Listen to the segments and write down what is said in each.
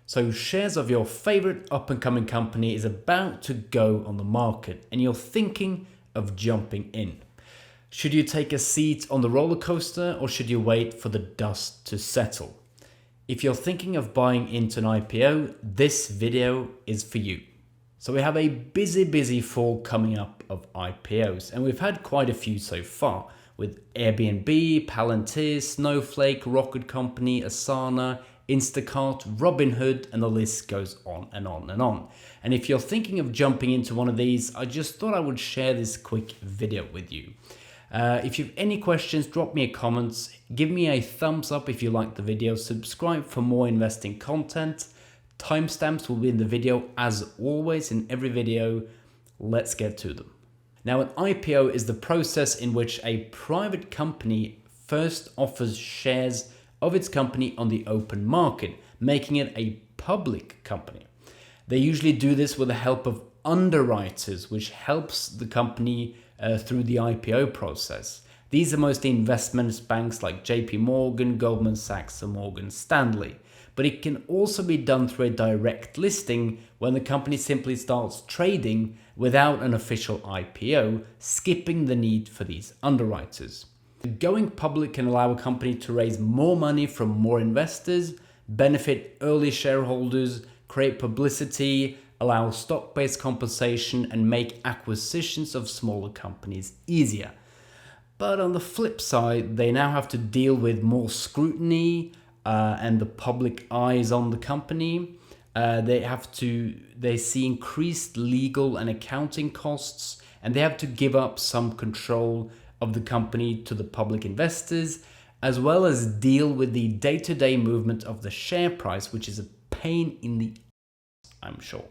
So shares of your favorite up-and-coming company is about to go on the market and you're thinking of jumping in. Should you take a seat on the roller coaster or should you wait for the dust to settle? If you're thinking of buying into an IPO, this video is for you. So we have a busy fall coming up of IPOs, and we've had quite a few so far with Airbnb, Palantir, Snowflake, Rocket Company, Asana, Instacart, Robinhood, and the list goes on and on and on. And if you're thinking of jumping into one of these, I just thought I would share this quick video with you. If you have any questions, drop me a comment, give me a thumbs up if you like the video, subscribe for more investing content. Timestamps will be in the video as always in every video. Let's get to them. Now, an IPO is the process in which a private company first offers shares of its company on the open market, making it a public company. They usually do this with the help of underwriters, which helps the company through the IPO process. These are mostly investment banks like JP Morgan, Goldman Sachs, and Morgan Stanley. But it can also be done through a direct listing when the company simply starts trading without an official IPO, skipping the need for these underwriters. Going public can allow a company to raise more money from more investors, benefit early shareholders, create publicity, allow stock-based compensation, and make acquisitions of smaller companies easier. But on the flip side, they now have to deal with more scrutiny and the public eyes on the company. They see increased legal and accounting costs, and they have to give up some control of the company to the public investors, as well as deal with the day-to-day movement of the share price, which is a pain in the ass, I'm sure.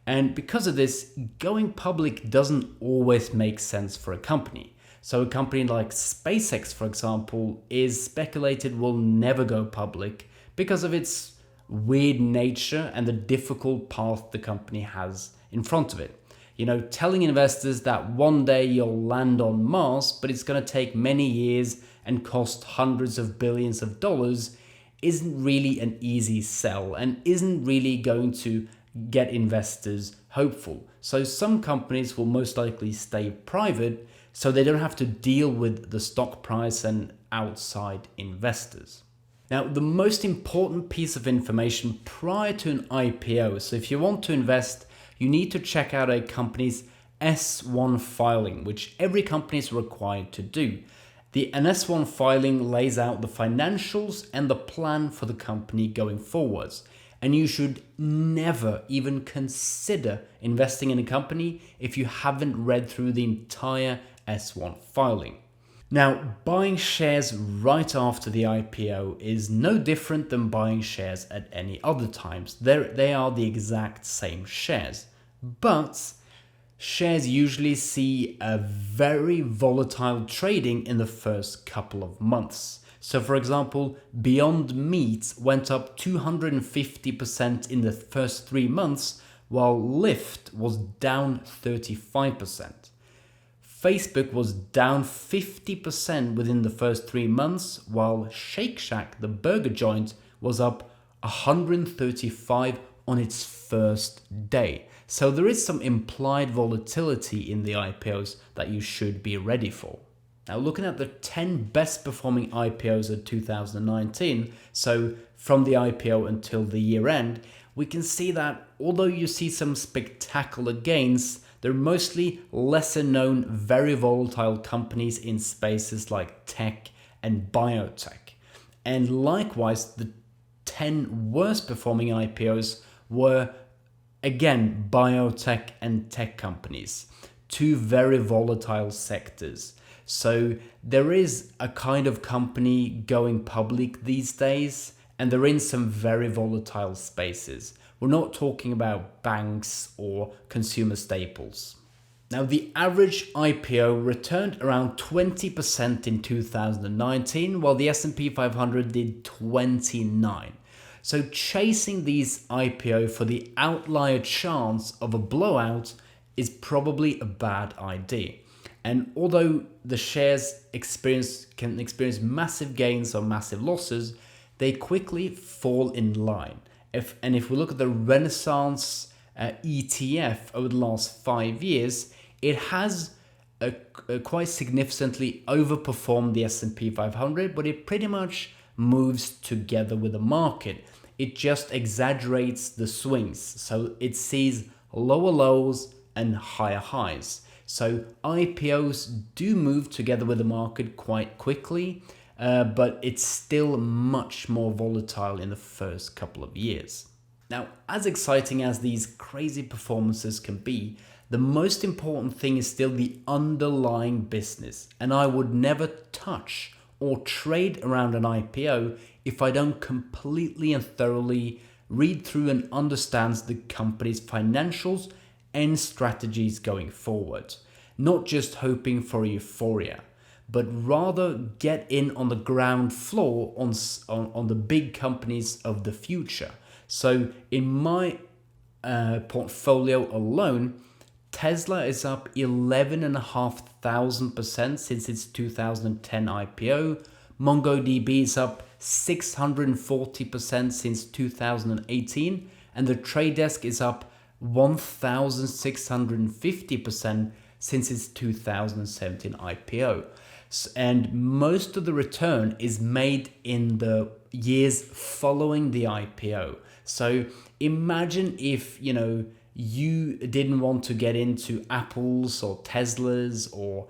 And because of this, going public doesn't always make sense for a company. So a company like SpaceX, for example, is speculated will never go public because of its weird nature and the difficult path the company has in front of it. You know, telling investors that one day you'll land on Mars, but it's going to take many years and cost hundreds of billions of dollars isn't really an easy sell and isn't really going to get investors hopeful. So some companies will most likely stay private so they don't have to deal with the stock price and outside investors. Now, the most important piece of information prior to an IPO, so if you want to invest, you need to check out a company's S1 filing, which every company is required to do. An S1 filing lays out the financials and the plan for the company going forwards. And you should never even consider investing in a company if you haven't read through the entire S1 filing. Now, buying shares right after the IPO is no different than buying shares at any other times. They are the exact same shares, but shares usually see a very volatile trading in the first couple of months. So for example, Beyond Meat went up 250% in the first 3 months, while Lyft was down 35%. Facebook was down 50% within the first 3 months, while Shake Shack, the burger joint, was up 135% on its first day. So there is some implied volatility in the IPOs that you should be ready for. Now, looking at the 10 best performing IPOs of 2019, so from the IPO until the year end, we can see that although you see some spectacular gains, they're mostly lesser known, very volatile companies in spaces like tech and biotech. And likewise, the 10 worst performing IPOs were, again, biotech and tech companies, two very volatile sectors. So there is a kind of company going public these days, and they're in some very volatile spaces. We're not talking about banks or consumer staples. Now, the average IPO returned around 20% in 2019, while the S&P 500 did 29%. So chasing these IPO for the outlier chance of a blowout is probably a bad idea. And although the shares can experience massive gains or massive losses, they quickly fall in line. If we look at the Renaissance ETF over the last 5 years, it has quite significantly overperformed the S&P 500, but it pretty much moves together with the market. It just exaggerates the swings. So it sees lower lows and higher highs. So IPOs do move together with the market quite quickly, but it's still much more volatile in the first couple of years. Now, as exciting as these crazy performances can be, the most important thing is still the underlying business. And I would never touch or trade around an IPO if I don't completely and thoroughly read through and understand the company's financials and strategies going forward. Not just hoping for euphoria, but rather get in on the ground floor on the big companies of the future. So in my portfolio alone, Tesla is up 11,500% since its 2010 IPO. MongoDB is up 640% since 2018. And the Trade Desk is up 1,650% since its 2017 IPO. And most of the return is made in the years following the IPO. So imagine if, you didn't want to get into Apple's or Tesla's or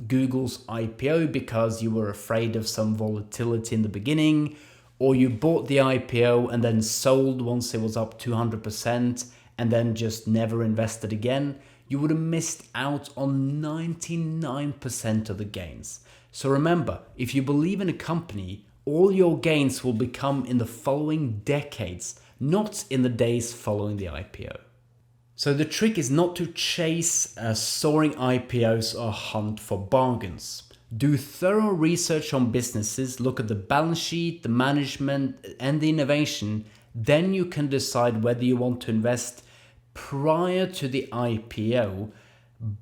Google's IPO because you were afraid of some volatility in the beginning, or you bought the IPO and then sold once it was up 200% and then just never invested again, you would have missed out on 99% of the gains. So remember, if you believe in a company, all your gains will become in the following decades, not in the days following the IPO. So the trick is not to chase soaring IPOs or hunt for bargains. Do thorough research on businesses, look at the balance sheet, the management, and the innovation. Then you can decide whether you want to invest prior to the IPO,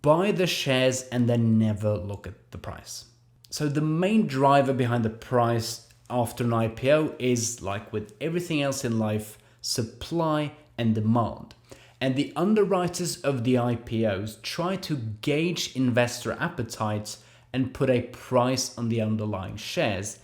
buy the shares, and then never look at the price. So the main driver behind the price after an IPO is, like with everything else in life, supply and demand. And the underwriters of the IPOs try to gauge investor appetite and put a price on the underlying shares.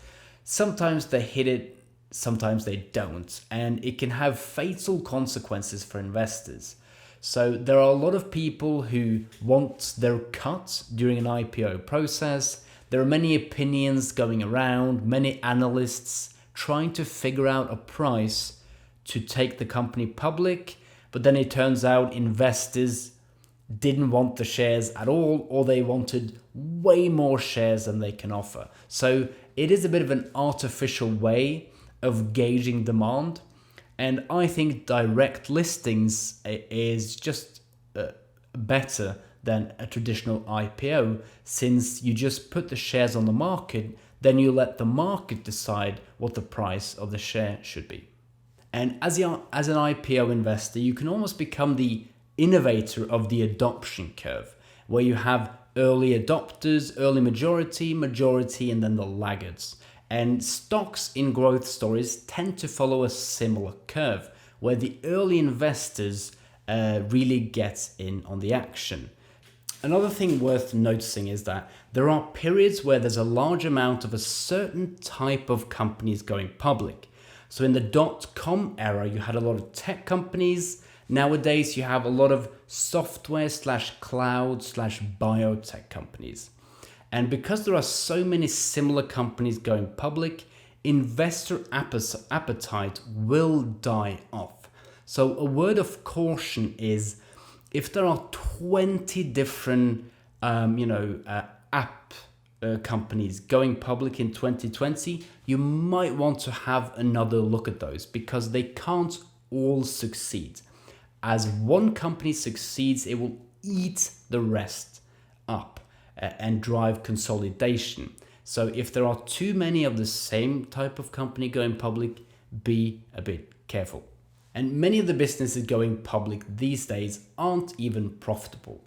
Sometimes they hit it, sometimes they don't, and it can have fatal consequences for investors. So there are a lot of people who want their cut during an IPO process. There are many opinions going around, many analysts trying to figure out a price to take the company public, but then it turns out investors didn't want the shares at all, or they wanted way more shares than they can offer. So it is a bit of an artificial way of gauging demand. And I think direct listings is just better than a traditional IPO, since you just put the shares on the market, then you let the market decide what the price of the share should be. And as an IPO investor, you can almost become the innovator of the adoption curve, where you have early adopters, early majority, and then the laggards. And stocks in growth stories tend to follow a similar curve, where the early investors really get in on the action. Another thing worth noticing is that there are periods where there's a large amount of a certain type of companies going public. So in the .com era, you had a lot of tech companies. Nowadays, you have a lot of software/cloud/biotech companies. And because there are so many similar companies going public, investor appetite will die off. So a word of caution is, if there are 20 different app companies going public in 2020, you might want to have another look at those, because they can't all succeed. As one company succeeds, it will eat the rest up and drive consolidation. So if there are too many of the same type of company going public, be a bit careful. And many of the businesses going public these days aren't even profitable.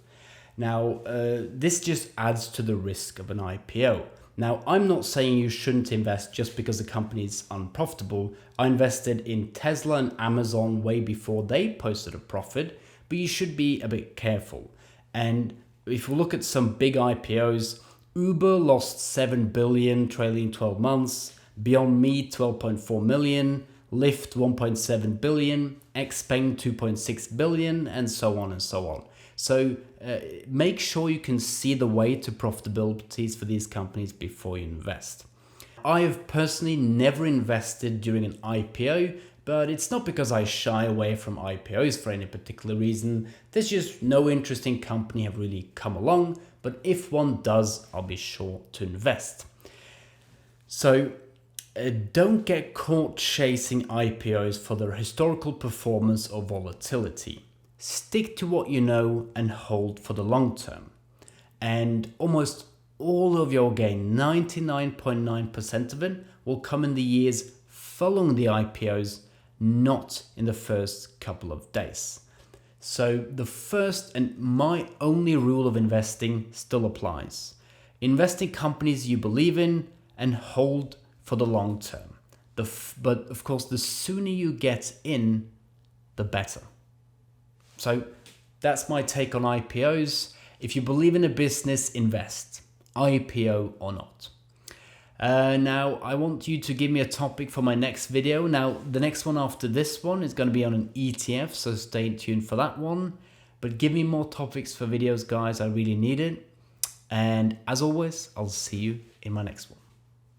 Now, this just adds to the risk of an IPO. Now, I'm not saying you shouldn't invest just because the company is unprofitable. I invested in Tesla and Amazon way before they posted a profit, but you should be a bit careful. And if we look at some big IPOs, Uber lost 7 billion trailing 12 months, Beyond Meat 12.4 million, Lyft 1.7 billion, Xpeng 2.6 billion, and so on and so on. So make sure you can see the way to profitabilities for these companies before you invest. I have personally never invested during an IPO, but it's not because I shy away from IPOs for any particular reason. There's just no interesting company have really come along, but if one does, I'll be sure to invest. So don't get caught chasing IPOs for their historical performance or volatility. Stick to what you know and hold for the long term. And almost all of your gain, 99.9% of it, will come in the years following the IPOs, not in the first couple of days. So the first and my only rule of investing still applies. Invest in companies you believe in and hold for the long term. But of course, the sooner you get in, the better. So that's my take on IPOs. If you believe in a business, invest, IPO or not. Now, I want you to give me a topic for my next video. Now, the next one after this one is going to be on an ETF, so stay tuned for that one. But give me more topics for videos, guys. I really need it. And as always, I'll see you in my next one.